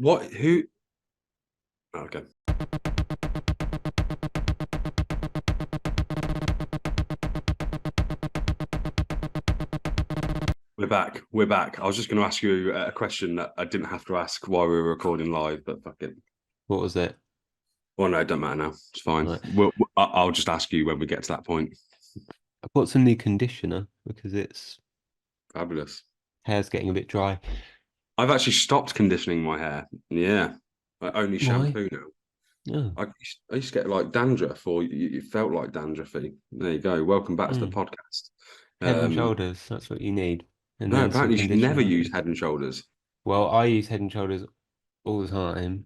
What? Who? Okay. We're back. We're back. I was just going to ask you a question that I didn't have to ask while we were recording live, but fuck it. What was it? Well, no, it doesn't matter now. It's fine. Right. I'll just ask you when we get to that point. I bought some new conditioner because its Fabulous. hair's getting a bit dry. I've actually stopped conditioning my hair. Yeah. I only Why? shampoo now. Oh, I used to get like dandruff, or you felt like dandruffy. There you go. Welcome back to the mm. podcast. Head and Um, Shoulders. That's what you need. And no, then some apparently you should never conditioner. use Head and Shoulders. Well, I use Head and Shoulders all the time,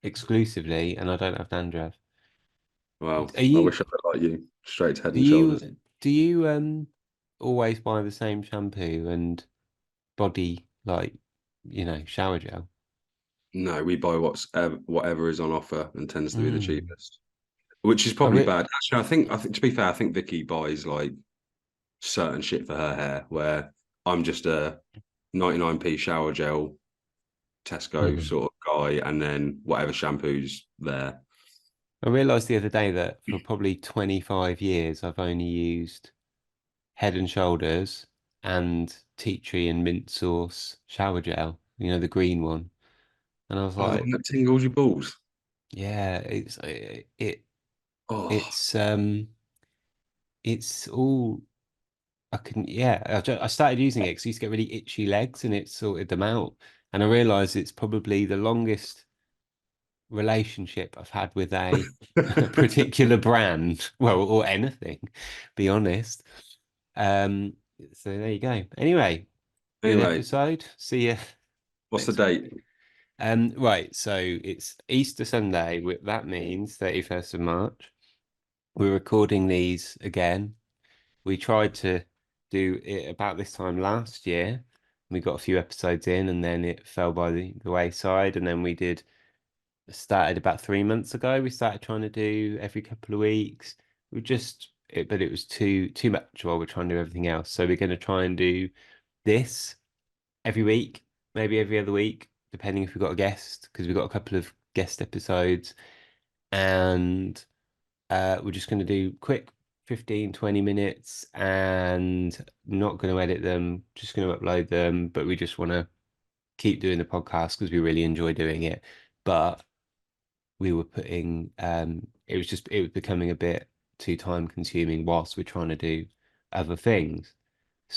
exclusively, and I don't have dandruff. Well, Are I you? wish I felt like you. Straight to Head Do and Shoulders. you always buy the same shampoo and body shower gel? No, we buy whatever is on offer and tends to be the Mm. cheapest, which is I probably re bad. Actually, I think to be fair, I think Vicky buys like certain shit for her hair, where I'm just a 99p shower gel Tesco Mhm. sort of guy, and then whatever shampoo's there. I realized the other day that for probably 25 years, I've only used Head and Shoulders and tea tree and mint sauce shower gel, the green one. And I was Oh, the one like, that tingles your balls. yeah, Oh, it's it's all I can yeah, I started using it because I used to get really itchy legs and it sorted them out. And I realized it's probably the longest relationship I've had with a particular brand, well, or anything, be honest. Um, so there you go. Anyway, good anyway, episode. See you what's the next week. date? Right, so it's Easter Sunday. That means 31st of March. We're recording these again. We tried to do it about this time last year. We got a few episodes in and then it fell by the wayside. And then we did started about 3 months ago. We started trying to do every couple of weeks. But it was too much while we're trying to do everything else. So we're going to try and do this every week, maybe every other week, depending if we've got a guest, because we've got a couple of guest episodes. And we're just going to do quick 15, 20 minutes and not going to edit them, just going to upload them. But we just want to keep doing the podcast because we really enjoy doing it. But we were putting it was becoming a bit too time consuming whilst we're trying to do other things.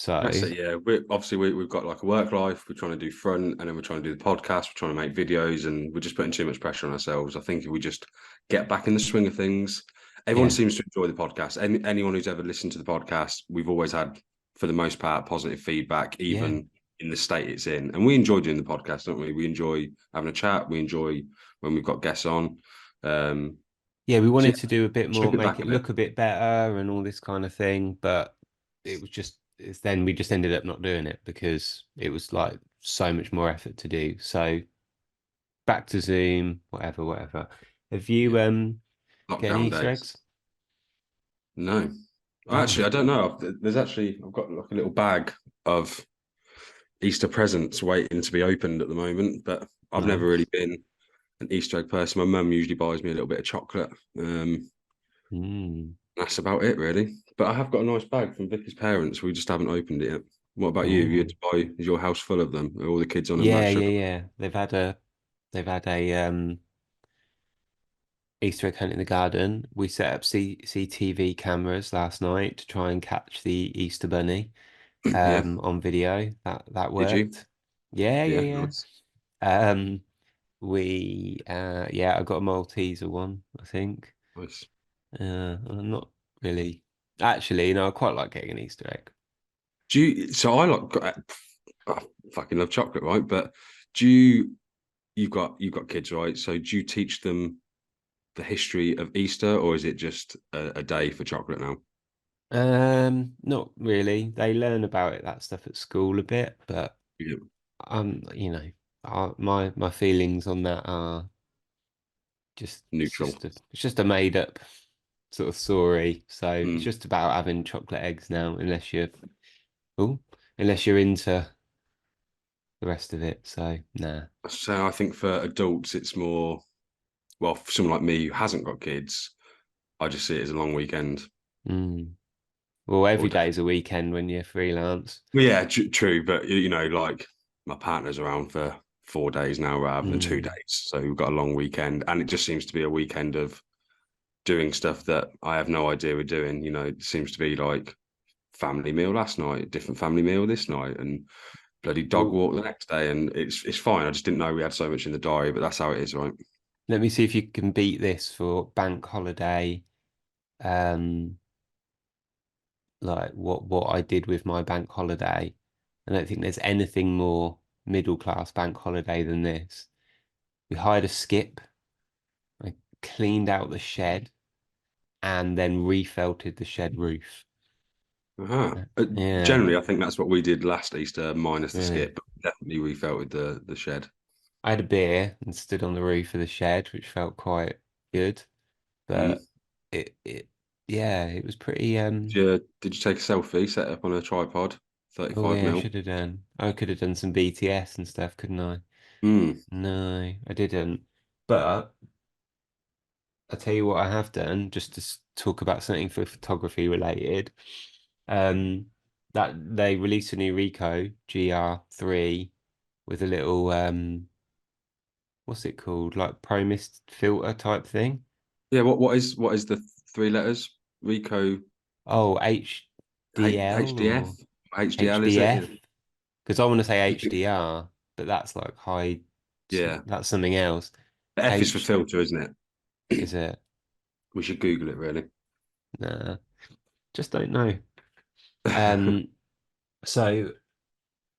That's So it. Yeah, we've got like a work life. We're trying to do front, and then we're trying to do the podcast. We're trying to make videos, and we're just putting too much pressure on ourselves. I think if we just get back in the swing of things, everyone yeah, seems to enjoy the podcast. Anyone who's ever listened to the podcast, we've always had, for the most part, positive feedback, yeah, even in the state it's in. And we enjoy doing the podcast, don't we? We enjoy having a chat. We enjoy when we've got guests on. Um, yeah. We so wanted yeah, to do a bit more, strip it make back a it bit. look a bit better and all this kind of thing, but it's then we just ended up not doing it because it was like so much more effort to do. So back to Zoom, whatever, whatever. Have you Yeah, get any lockdown Easter days. eggs? No. Actually, No. I don't know. I've got like a little bag of Easter presents waiting to be opened at the moment, but I've never really Nice. been an Easter egg person. My mum usually buys me a little bit of chocolate. Mm. That's about it, really. But I have got a nice bag from Vicky's parents. We just haven't opened it yet. What about you? You had Oh. to buy, is your house full of them? Are all the kids on a mad Yeah, sugar? yeah, yeah. They've had a Easter egg hunt in the garden. We set up CCTV cameras last night to try and catch the Easter bunny Yeah. on video. That Did you? worked. Yeah, Yeah. yeah, Nice. yeah. We yeah, I got a Malteser one, I think. Nice. I'm not really actually, I quite like getting an Easter egg. So I like, I fucking love chocolate, right? But do you, you've got kids, right? So do you teach them the history of Easter, or is it just a day for chocolate now? Not really. They learn about that stuff at school a bit, but Yeah. um, you know, my feelings on that are just Neutral. it's just a made up sort of story. So it's Mm. just about having chocolate eggs now, oh, unless you're into the rest of it. So nah. So I think for adults, it's more, well, for someone like me who hasn't got kids, I just see it as a long weekend Mm. Well, all every day. day's a weekend when you're freelance. Well, yeah, true, but you know, like my partner's around for 4 days now rather than two Mm. days, so we've got a long weekend, and it just seems to be a weekend of doing stuff that I have no idea we're doing. You know, it seems to be like family meal last night, different family meal this night, and bloody dog Well, walk the next day, and it's fine. I just didn't know we had so much in the diary, but that's how it is, right? let me see if you can beat this for bank holiday. Um, like what I did with my bank holiday. I don't think there's anything more middle class bank holiday than this. We hired a skip. I cleaned out the shed and then refelted the shed roof. Uh-huh. Yeah, Generally, I think that's what we did last Easter, minus the really. skip. But definitely, we felt with the shed. I had a beer and stood on the roof of the shed, which felt quite good. Mm. But it yeah, it was pretty Did you take a selfie, set up on a tripod, oh 35 yeah, I mil? should have done. I could have done some BTS and stuff, couldn't I? Mm. No, I didn't. But I'll tell you what I have done, just to talk about something for photography related. Um, that they released a new Ricoh GR3 with a little what's it called? Like Pro Mist filter type thing. Yeah. What is the three letters? Rico Oh, HDL HDF? or HDL is it? HDF? Because I want to say HDR, but that's like high, Yeah. that's something else. The F is for H filter, isn't it? is it? We should Google it, really. Nah, just don't know. Um, so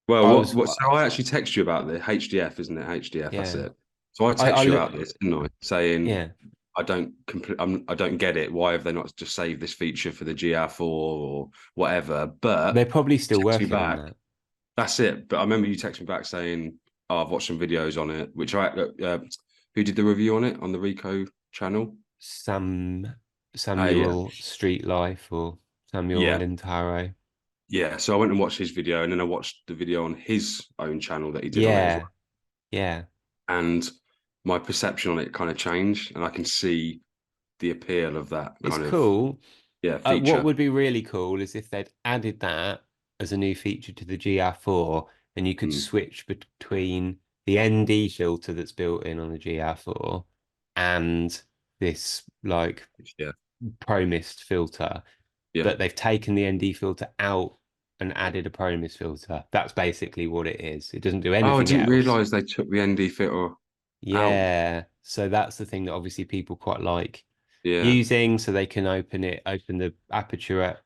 Well, I what was, what? So I actually text you about the HDF, isn't it? HDF, that's yeah, it. So I I text you look, about this, didn't I? Saying yeah. I don't get it. Why have they not just saved this feature for the GR4 or whatever? But They're probably still text me working on back. that. That's it. But I remember you text me back saying, "Oh, I've watched some videos on it." Which who did the review on it on the Rico channel? Sam Yeah, Samuel Street Life or Samuel yeah, Lintaro. yeah. So I went and watched his video, and then I watched the video on his own channel that he did on it as well. Yeah, yeah. And my perception on it kind of changed, and I can see the appeal of that It's kind of cool. What feature. would be really cool is if they'd added that as a new feature to the GR4 and you could Mm, switch between the ND filter that's built in on the GR4 and this like yeah, Pro Mist filter, yeah. but they've taken the ND filter out and added a Pro Mist filter. That's basically what it is. It doesn't do Oh, I anything didn't else. realize they took the ND filter out. Yeah. So that's the thing that obviously people quite like Yeah. using, so they can open the aperture up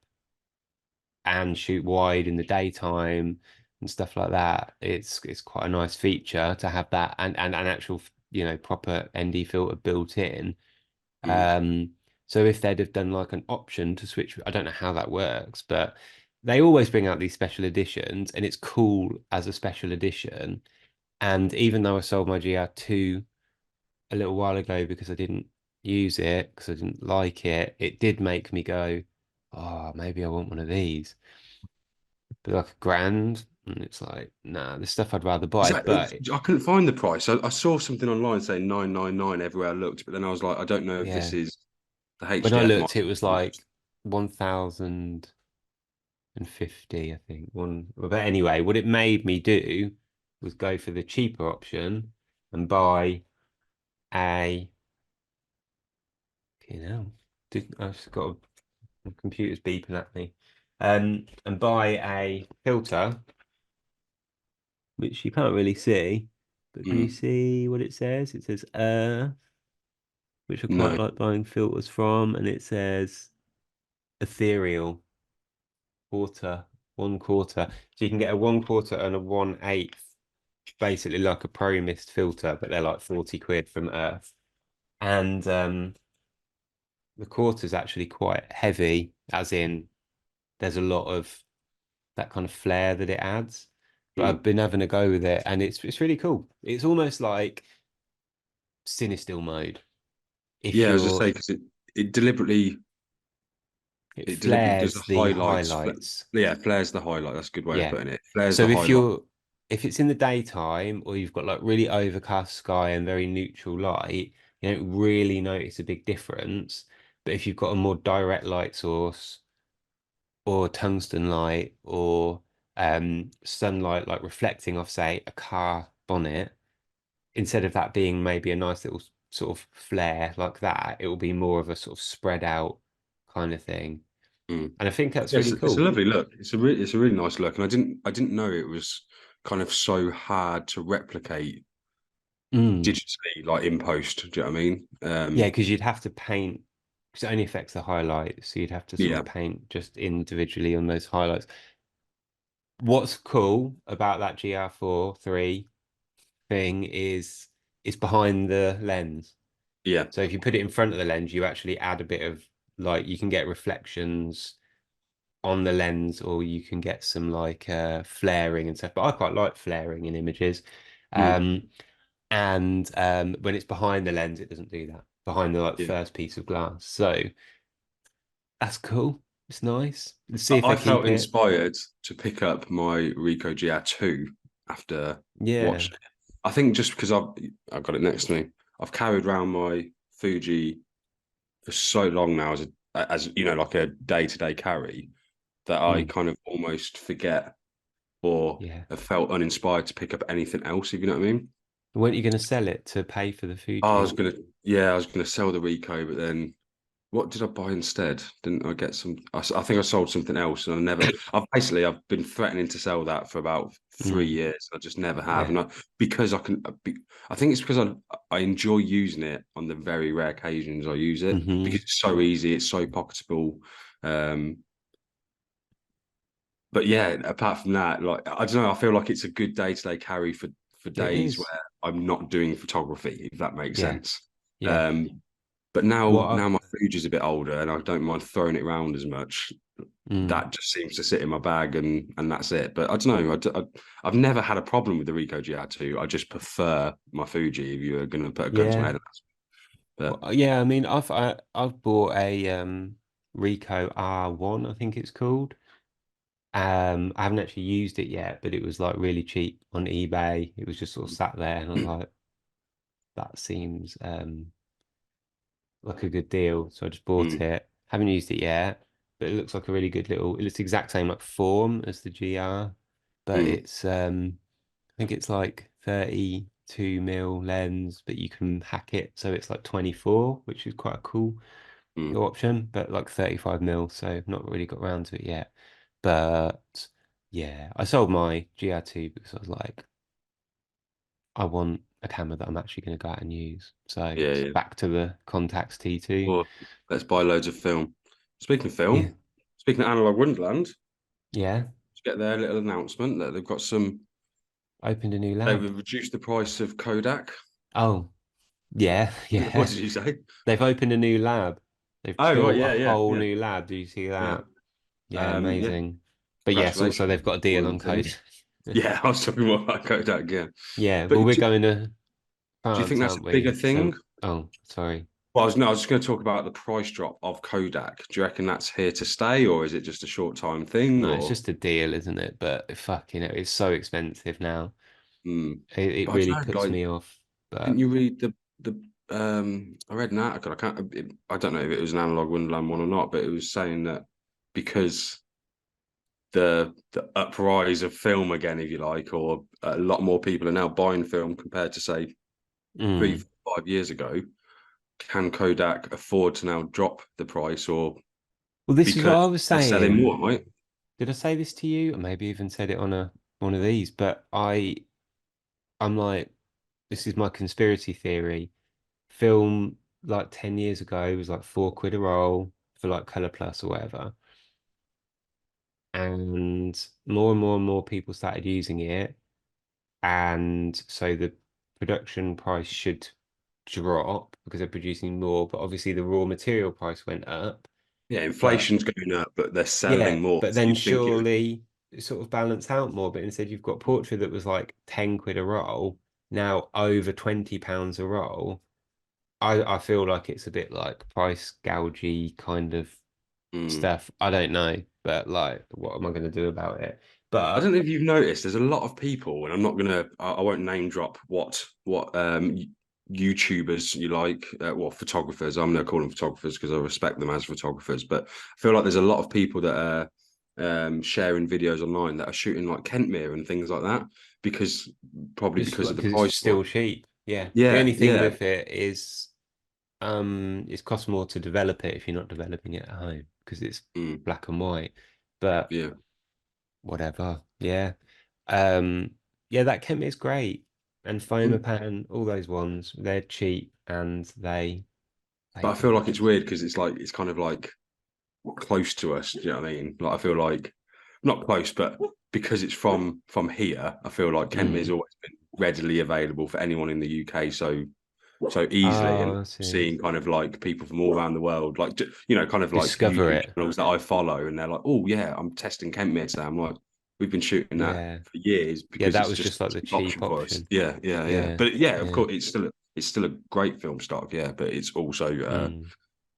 and shoot wide in the daytime and stuff like that. It's quite a nice feature to have that and an actual, proper ND filter built in. Mm, Um, so if they'd have done like an option to switch, I don't know how that works, but they always bring out these special editions and it's cool as a special edition. And even though I sold my GR2 a little while ago because I didn't use it, because I didn't like it, it did make me go, oh, maybe I want one of these. But like a grand, and it's like, nah, this stuff I'd rather buy. But I couldn't find the price. I saw something online saying 999 everywhere I looked, but then I was like, I don't know if this yeah, is the when I HDF looked, it model. was like 1,050, I think. But anyway, what it made me do was go for the cheaper option and buy a, I've just got my computer's beeping at me. And buy a filter, which you can't really see, but can you Mm, see what it says? It says Earth, which I quite no. like buying filters from, and it says ethereal quarter, 1/4. So you can get a 1/4 and a 1/8, basically like a Pro Mist filter, but they're like 40 quid from Earth. And the quarter's actually quite heavy, as in there's a lot of that kind of flair that it adds. But I've Mm. been having a go with it, and it's really cool. It's almost like Cinestill mode. If Yeah, I was just you're, say because it it deliberately does flares the the highlights. highlights. Yeah, flares the highlight. That's a good way of Yeah. putting it. Flares So the if highlight. if it's in the daytime or you've got like really overcast sky and very neutral light, you don't really notice a big difference. But if you've got a more direct light source or tungsten light or sunlight like reflecting off, say, a car bonnet, instead of that being maybe a nice little sort of flare like that, it will be more of a sort of spread out kind of thing. Mm. And I think that's Yes, really it's a cool. lovely look. It's a really nice look, and I didn't know it was kind of so hard to replicate Mm. digitally, like in post. Do you know what I mean? Yeah, because you'd have to paint, because it only affects the highlights. So you'd have to sort Yeah, of paint just individually on those highlights. What's cool about that GR4 3 thing is it's behind the lens. yeah, So if you put it in front of the lens, you actually add a bit of like you can get reflections on the lens, or you can get some like flaring and stuff. But I quite like flaring in images. mm, Um, and when it's behind the lens, it doesn't do that. Behind the like yeah. first piece of glass. So that's cool. It's nice. Let's see if I they felt keep it. inspired to pick up my Ricoh GR2 after Yeah. watching it. I think just because I've got it next to me. I've carried around my Fuji for so long now as you know, like a day-to-day carry, that I Mm, kind of almost forget or yeah. have felt uninspired to pick up anything else, if you know what I mean. Weren't you going to sell it to pay for the I was Fuji? gonna, yeah, I was gonna sell the Ricoh, but then what did I buy instead? Didn't I get some? I think I sold something else, and I never. I've been threatening to sell that for about 3 Mm, years. I just never have, yeah. and because I can. I think it's because I enjoy using it on the very rare occasions I use it because Hmm. it's so easy, it's so pocketable. Um, but yeah, apart from that, like I don't know, I feel like it's a good day-to-day carry for It days is. where I'm not doing photography, if that makes Yeah. sense. Yeah. Um, but now What now I've my Fuji's a bit older and I don't mind throwing it around as much. mm, That just seems to sit in my bag and that's it. But I don't know. I've never had a problem with the Ricoh GR2. I just prefer my Fuji if you're going to put a gun to my yeah. head. But Well, yeah, I mean I've bought a Ricoh R1, I think it's called. I haven't actually used it yet, but it was like really cheap on eBay. It was just sort of sat there and I was like, that seems like a good deal. So I just bought mm, it. Haven't used it yet, but it looks like a really good little, it looks the exact same like form as the GR, but mm, it's I think it's like 32 mil lens, but you can hack it so it's like 24, which is quite a cool mm. option, but like 35 mil, so I've not really got around to it yet. But yeah, I sold my GR2 because I was like, I want a camera that I'm actually going to go out and use. So Yeah, it's yeah. back to the Contax T2. Or let's buy loads of film. Speaking of Yeah. film, speaking of Analog Wonderland, Yeah. to get their little announcement that they've got some. Opened a new They've lab. reduced the price of Kodak. Oh, yeah. What Yeah. did you say? They've opened a new lab. They've Oh, right, built a yeah, yeah, whole yeah, new lab. Do you see yeah. that? Yeah, Yeah. amazing. But yes, also Congratulations they've got a to deal all on the team. code. Yeah, I was talking more about Kodak. Yeah, Yeah, but well, we're going to do you think France, that's a aren't bigger we? thing? So, oh, sorry. Well, no, I was just going to talk about the price drop of Kodak. Do you reckon that's here to stay, or is it just a short time thing? No, it's Or just a deal, isn't it? But fucking it's so expensive now. hmm. It But really I don't know. puts Like, me off. didn't But you read the? I read an article. I don't know if it was an analog Wonderland one or not, but it was saying that because the uprise of film again, if you like, or a lot more people are now buying film compared to say three, mm. 5 years ago. Can Kodak afford to now drop the price, or Well, this is what because I was they're selling saying. more, right? Did I say this to you? Or maybe even said it on a one of these. But I'm like, this is my conspiracy theory. Film like 10 years ago was like £4 a roll for like Color Plus or whatever. And more and more people started using it. And so the production price should drop because they're producing more, but obviously the raw material price went up. Yeah, But inflation's going up, but they're yeah, selling more. but So then you'd think it would. surely it sort of balance out more. But instead you've got Portrait that was like £10 a roll, now over £20 a roll. I feel like it's a bit like price gougey kind of Mm, stuff. I don't know, but like, what am I going to do about it? I But don't know if you've noticed, there's a lot of people, and I'm not gonna, I won't name drop what YouTubers you like, well, photographers. I'm gonna call them photographers because I respect them as photographers. But I feel like there's a lot of people that are sharing videos online that are shooting like Kentmere and things like that because probably just because like of the because it's price still point. cheap. Yeah. The Yeah, only thing yeah, with it is it costs more to develop it if you're not developing it at home because it's mm, black and white. But yeah. whatever. Yeah. Um, yeah, that Kent is great. And Mm. Fomapan, all those ones, they're cheap and But they I feel do like it's just weird because it's kind of like close to us. Do you know what I mean? Like I feel like not close, but because it's from here, I feel like Kentmere's mm. always been readily available for anyone in the UK so easily, and Oh, I see. seeing kind of like people from all around the world, like you know, kind of like Discover YouTube it. channels that I follow, and they're like, "Oh yeah, I'm testing Kentmere today." I'm like, "We've been shooting that Yeah. for years Yeah, because that it's was just just like it's the an cheap option for us." option. Yeah, yeah, yeah. Yeah. But yeah, of Yeah. course, it's still a great film stock. Yeah, but it's also Mm.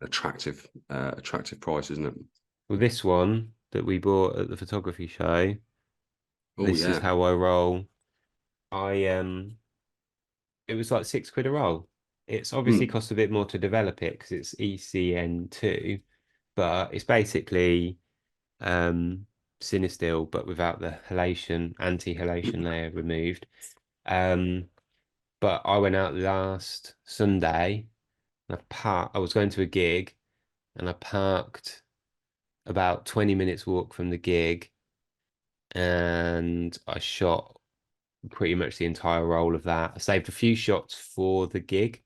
attractive price, isn't it? Well, this one that we bought at the photography show, Oh this is yeah. how I roll. I it was like £6 a roll. It's obviously Mm, cost a bit more to develop it because it's ECN2, but it's basically um Cinestill, but without the anti-halation layer removed. Um, but I went out last Sunday and I was going to a gig and I parked about 20 minutes walk from the gig and I shot pretty much the entire roll of that. I saved a few shots for the gig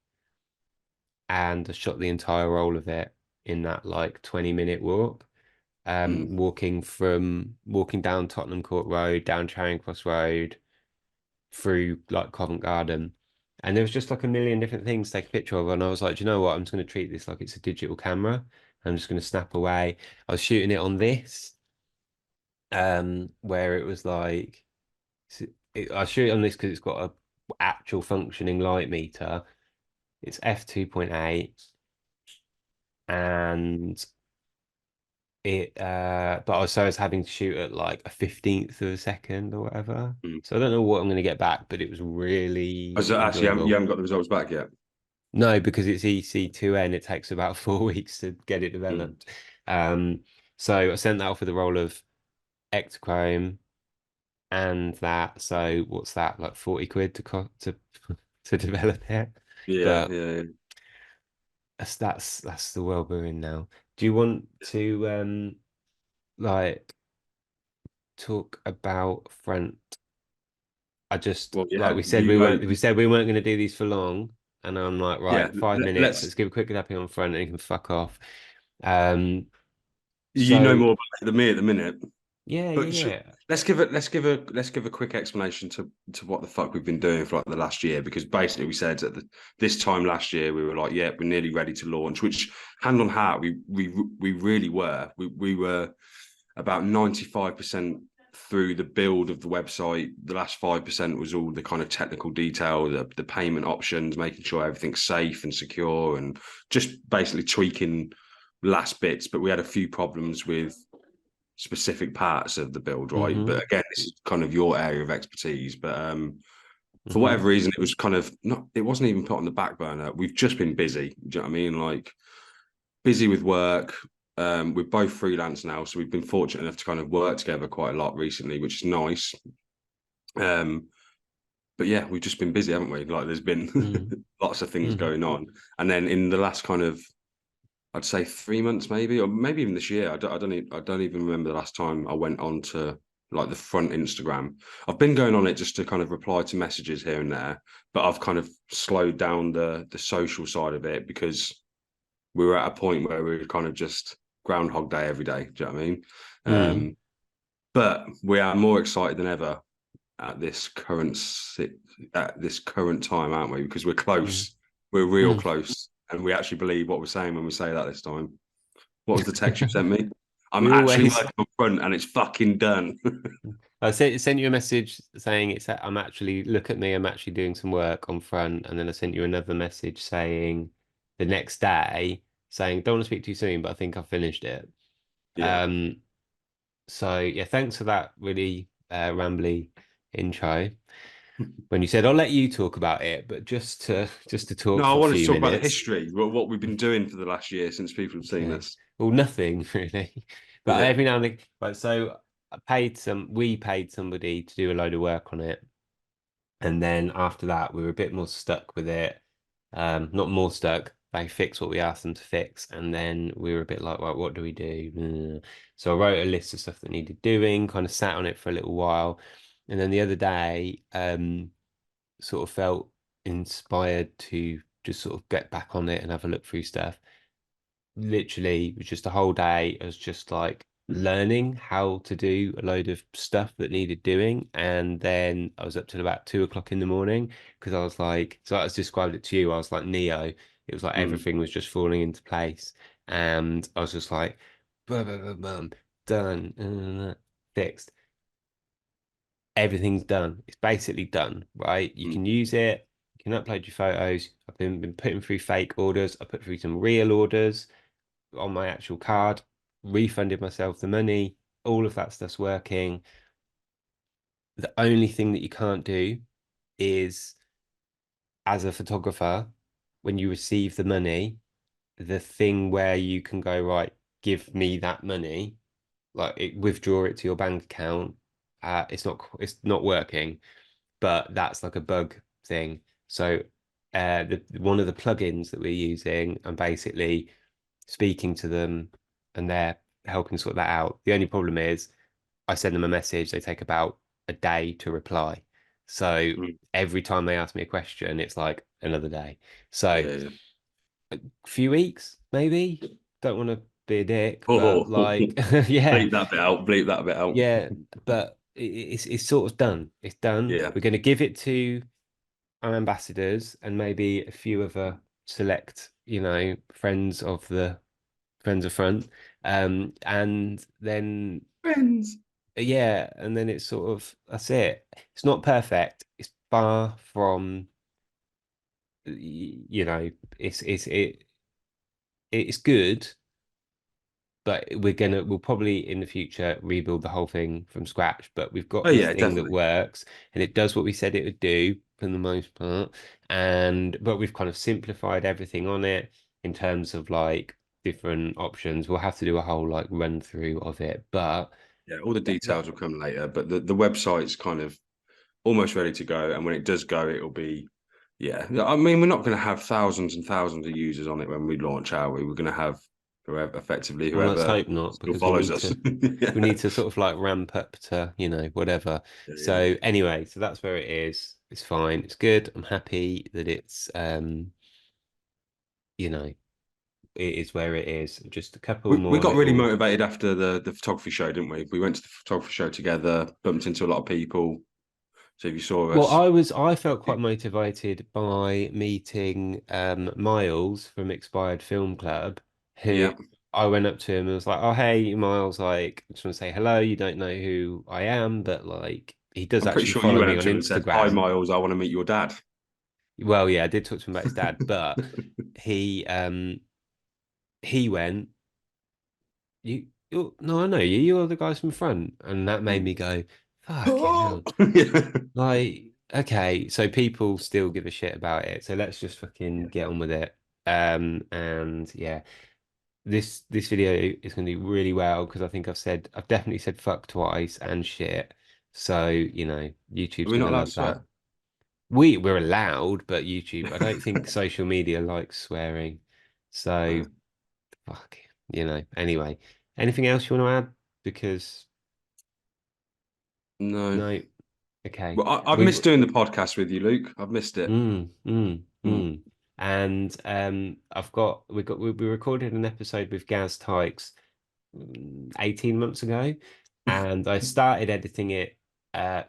and I shot the entire roll of it in that like 20-minute walk. mm. Walking down Tottenham Court Road, down Charing Cross Road, through like Covent Garden. And there was just like a million different things to take a picture of. And I was like, do you know what? I'm just going to treat this like it's a digital camera. I'm just going to snap away. I was shooting it on this, where it was like, I shoot it on this because it's got a actual functioning light meter. It's f2.8 and so I was having to shoot at like a 15th of a second or whatever. Mm. So I don't know what I'm going to get back, but it was So really actually, you enjoyable. haven't got the results back yet. No, because it's EC2N, it takes about 4 weeks to get it Mm. developed. Um, so I sent that off with a roll of Ektachrome and that. So what's that, like 40 quid to develop it? Yeah, But yeah, yeah. that's the world we're in now. Do you want to like talk about front? I just Well, like yeah. You, we said we weren't going to do these for long, and I'm like, yeah. right, 5 minutes. Let's. Let's give a quick tapping on front, and you can fuck off. Um, You know so more about it than me at the minute, yeah, but yeah, let's give a quick explanation to what the fuck we've been doing for like the last year because basically we said at this time last year we were like, yeah, we're nearly ready to launch. Which hand on heart, we really were. We were about 95% through the build of the website. The last 5% was all the kind of technical detail, the payment options, making sure everything's safe and secure, and just basically tweaking last bits. But we had a few problems with specific parts of the build, yeah. right? But again, this is kind of your area of expertise. But for Hmm. whatever reason, it was kind of not. It wasn't even put on the back burner. We've just been busy. Do you know what I mean? Like busy with work. We're both freelance now, so we've been fortunate enough to kind of work together quite a lot recently, which is nice. Um, but yeah, we've just been busy, haven't we? Like there's been Hmm. lots of things Hmm. going on, and then in the last kind of, I'd say 3 months, maybe, or maybe even this year. I don't even remember the last time I went on to like the front Instagram. I've been going on it just to kind of reply to messages here and there, but I've kind of slowed down the social side of it because we were at a point where we were kind of just Groundhog Day every day. Do you know what I mean? Hmm. But we are more excited than ever at this current time, aren't we? Because we're Hmm. close, we're real Hmm. close, and we actually believe what we're saying when we say that this time. What was the text you sent me? I'm We actually always. working on front, and it's fucking done. I sent you a message saying I'm actually look at me, I'm actually doing some work on front, and then I sent you another message saying the next day saying don't want to speak too soon, but I think I've finished it. Yeah, Um, so yeah, thanks for that really rambly intro when you said I'll let you talk about it, but just to No, talk I for a wanted to few talk about the minutes. history, what we've been doing for the last year since people have seen Okay. us. Well, nothing really, but Yeah. every now and then. Right, so we paid somebody to do a load of work on it, and then after that, we were a bit more stuck with it. Not more stuck. They fixed what we asked them to fix, and then we were a bit like, right, what do we do? So I wrote a list of stuff that needed doing, kind of sat on it for a little while, and then the other day, sort of felt inspired to just sort of get back on it and have a look through stuff. Literally, it was just a whole day. It was just like learning how to do a load of stuff that needed doing. And then I was up till about 2 o'clock in the morning because I was like, so I was described it to you. I was like Neo. It was like Mm. everything was just falling into place. And I was just like, boom, boom, boom, boom, done, fixed. Everything's done. It's basically done, right? You Mm. can use it. You can upload your photos. I've been putting through fake orders. I put through some real orders on my actual card, refunded myself the money. All of that stuff's working. The only thing that you can't do is, as a photographer, when you receive the money, the thing where you can go, right, give me that money, like withdraw it to your bank account. It's not working, but that's like a bug thing. So one of the plugins that we're using, I'm basically speaking to them and they're helping sort that out. The only problem is I send them a message, they take about a day to reply. So Mm. every time they ask me a question, it's like another day. So Yeah, yeah. a few weeks, maybe. Don't want to be a dick, Oh, but like, yeah, bleep that bit out. Bleep that bit out. yeah. But it's sort of done. It's done. Yeah. We're going to give it to our ambassadors and maybe a few other select, friends of front. And then Friends. yeah, and then it's sort of that's it. It's not perfect. It's far from you know, it's good, but we'll probably in the future rebuild the whole thing from scratch. But we've got Oh this yeah, thing that definitely. works and it does what we said it would do for the most part. And but we've kind of simplified everything on it in terms of like different options. We'll have to do a whole like run through of it. But Yeah, all the details will come later, but the website's kind of almost ready to go. And when it does go, it'll be, yeah. I mean, we're not going to have thousands and thousands of users on it when we launch, are we? We're going to have well, let's whoever hope not, still because we follows need us. to we Yeah. need to sort of like ramp up to, whatever. Yeah. So anyway, so that's where it is. It's fine. It's good. I'm happy that it's you know, it is where it is. Just a couple We more got really little. motivated after the photography show, didn't we? We went to the photography show together, bumped into a lot of people. So if you saw Well, us, I felt quite motivated by meeting Miles from Expired Film Club, who yeah, I went up to him and was like, "Oh, hey, Miles, like, I just want to say hello. You don't know who I am, but like, he does I'm pretty actually sure you follow went me up on to him and said, "Hi, Instagram." Miles, I want to meet your dad." Well, yeah, I did talk to him about his dad, but he he went, no, I know you. You're the guys from front, and that made me go, "Fucking hell." Yeah. Like, okay, so people still give a shit about it. So let's just fucking get on with it. And yeah, this video is going to do really well because I think I've definitely said fuck twice and shit. So, YouTube's We're going not to allowed to love that. swear. We're allowed, but YouTube, I don't think social media likes swearing. So, No. fuck, anyway. Anything else you want to add? Because No. no, okay. Well, I've We've missed doing the podcast with you, Luke. I've missed it. Mm, mm, Mm. mm. And we recorded an episode with Gaz Tykes 18 months ago, and I started editing it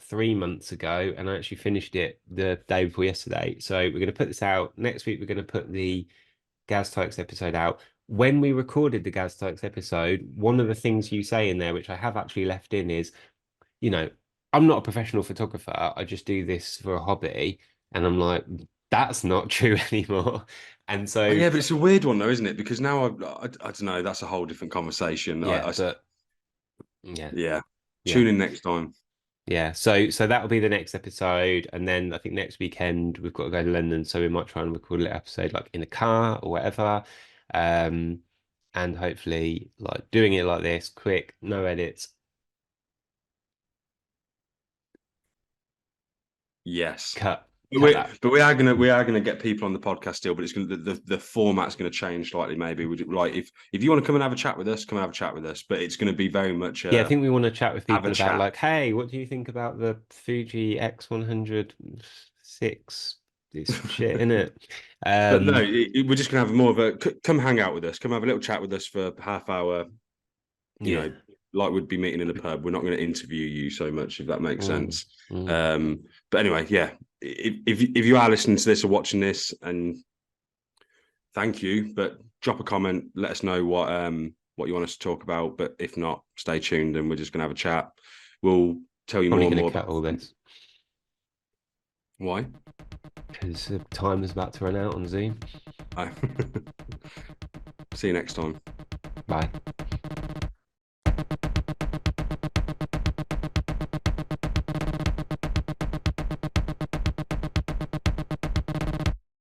3 months ago, and I actually finished it the day before yesterday. So we're gonna put this out next week. We're gonna put the Gaz Tykes episode out. When we recorded the Gaz Tykes episode, one of the things you say in there, which I have actually left in, is you know, I'm not a professional photographer. I just do this for a hobby. And I'm like, that's not true anymore. And Oh, so, yeah, but it's a weird one though, isn't it? Because now I don't know. That's a whole different conversation. yeah, but yeah, Yeah. yeah. Tune in next time. Yeah, so that'll be the next episode, and then I think next weekend we've got to go to London, so we might try and record a little episode like in the car or whatever. Um, and hopefully like doing it like this, quick, no edits. Yes. Cut, But cut that. we are gonna get people on the podcast still, but it's gonna the format's gonna change slightly. Maybe would like if you want to come and have a chat with us, come and have a chat with us. But it's gonna be very much Yeah, I think we want to chat with have a people about chat. like, hey, what do you think about the Fuji X106? It's shit, isn't it? But no, we're just gonna have more of a come hang out with us, come have a little chat with us for half hour. You Yeah. know, like we'd be meeting in a pub. We're not going to interview you so much, if that makes Mm, sense. mm. But anyway, yeah, if you are listening to this or watching this, and thank you, but drop a comment, let us know what you want us to talk about. But if not, stay tuned, and we're just going to have a chat. We'll tell you Probably more and going more to cut about all this why. because the time is about to run out on Zoom. See you next time. Bye.